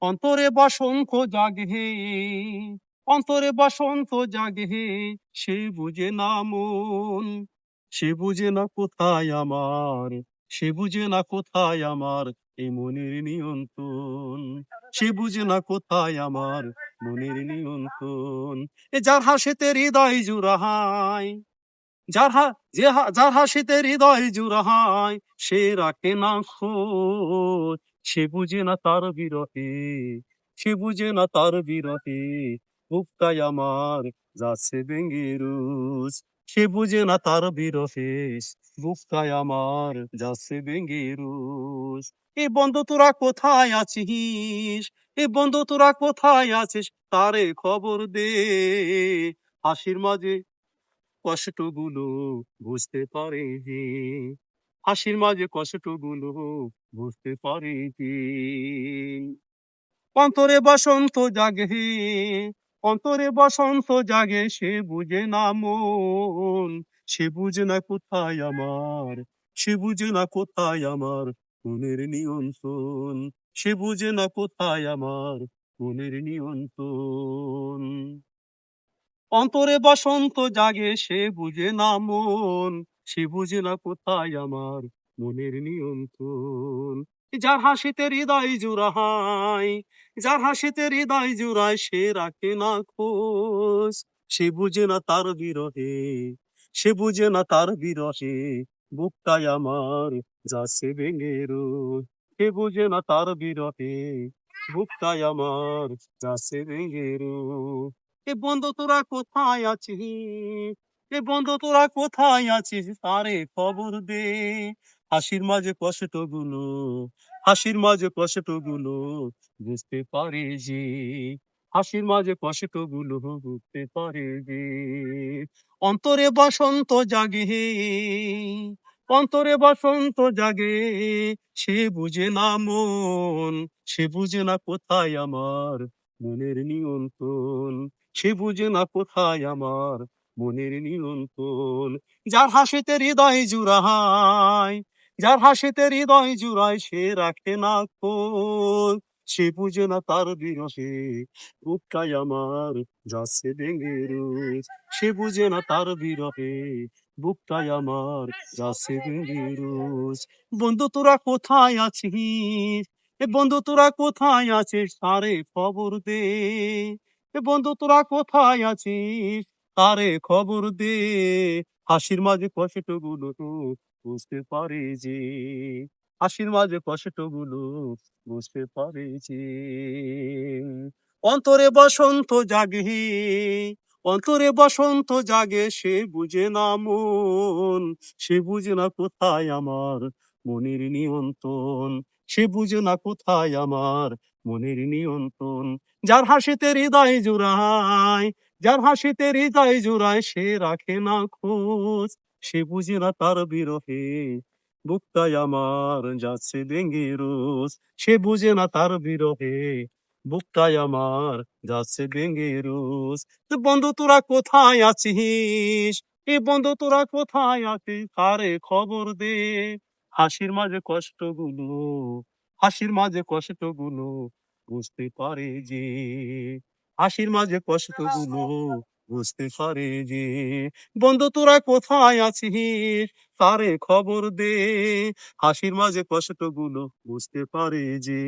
অন্তরে বসন্ত জাগে হে, অন্তরে বসন্ত জাগে হে, সে বুঝে না মন, সে বুঝে না কোথায় আমার, সে বুঝে না কোথায় আমার এই মনের নিয়ন্ত্রণ, সে বুঝে না কোথায় আমার মনের নিয়ন্ত্রণ। এ যার হাসিতে হৃদয় জুড়াহায়, যার হাসিতে হৃদয় জুড়াহায়, সে রাখে না খোঁজ, সে বুঝে না তার বিরহে, সে বুঝে না তার বিরহে বুকটাই আমার যাচ্ছে ভেঙে রোজ, সে বুঝে না তার বিরহে বুকটাই আমার যাচ্ছে ভেঙে রোজ। এই বন্ধু তোরা কোথায় আছিস, এই বন্ধু তোরা কোথায় আছিস, তারে খবর দে। হাসির মাঝে কষ্টগুলো বুঝতে পারে যে, হাসির মাঝে কষ্টগুলো বুঝতে পারে যে। অন্তরে বসন্ত জাগে হে, অন্তরে বসন্ত জাগে, সে বুঝে না মন, সে বুঝে না কোথায় আমার, সে বুঝে না কোথায় আমার মনের নিয়ন্ত্রণ, সে বুঝে না কোথায় আমার মনের নিয়ন্ত্রণ। অন্তরে বসন্ত জাগে, সে বুঝে না মন, সে বুঝে না কোথায় আমার মনের নিয়ন্ত্রণ। যার হাসিতে হৃদয় জুড়ায়, যার হাসিতে হৃদয় জুড়ায়, সে রাখে না খোঁজ, সে বুঝে না তার বিরহে, সে বুঝে না তার বিরহে বুকটাই আমার যাচ্ছে ভেঙে রোজ, সে বুঝে না তার বিরহে বুকটাই আমার যাচ্ছে ভেঙে রোজ। এ বন্ধু তোরা কোথায় আছিস, এ বন্ধু তোরা কোথায় আছিস, তারে খবর দে। হাসির মাঝে কষ্টগুলো, হাসির মাঝে কষ্টগুলো বুঝতে পারে যে, হাসির মাঝে কষ্টগুলো বুঝতে পারে যে। অন্তরে বসন্ত জাগে হে, অন্তরে বসন্ত জাগে, সে বুঝে না মন, সে বুঝে না কোথায় আমার মনের নিয়ন্ত্রণ, সে বুঝে না কোথায় আমার মনের নিয়ন্ত্রণ। যার হাসিতে হৃদয় জুড়ায়, যার হাসিতে হৃদয় জুড়ায়, সে রাখে না খোঁজ, সে বুঝে না তার বিরহে বুকটাই আমার যাচ্ছে ভেঙে রোজ, সে বুঝে না তার বিরহে বুকটাই আমার যাচ্ছে ভেঙে রোজ। বন্ধু তোরা কোথায় আছিস, এ বন্ধু তোরা কোথায় আছিস, তারে খবর দে। এ বন্ধু তোরা কোথায় আছিস, তারে খবর দে। হাসির মাঝে কষ্টগুলো তো বুঝতে পারে যে, হাসির মাঝে কষ্টগুলো বুঝতে পারে যে। অন্তরে বসন্ত জাগে হে, অন্তরে বসন্ত জাগে, সে বুঝে না মন, সে বুঝে না কোথায় আমার মনের নিয়ন্ত্রণ, সে বুঝে না কোথায় আমার মনের নিয়ন্ত্রণ। যার হাসিতে হৃদয় জুড়ায়, যার হাসিতে হৃদয় জুড়ায়, সে রাখে না খোঁজ, সে বুঝে না তার বিরহে বুকটাই আমার যাচ্ছে ভেঙে রোজ, সে বুঝে না তার বিরহে বুকটাই আমার যাচ্ছে ভেঙে রোজ। তো বন্ধু তোরা কোথায় আছিস, এ বন্ধু তোরা কোথায় আছিস, কারে খবর দে। হাসির মাঝে কষ্টগুলো, হাসির মাঝে কষ্টগুলো বুঝতে পারে যে, হাসির মাঝে কষ্টগুলো বুঝতে পারে যে। বন্ধু তোরা কোথায় আছিস, তারে খবর দে। হাসির মাঝে কষ্টগুলো বুঝতে পারে যে।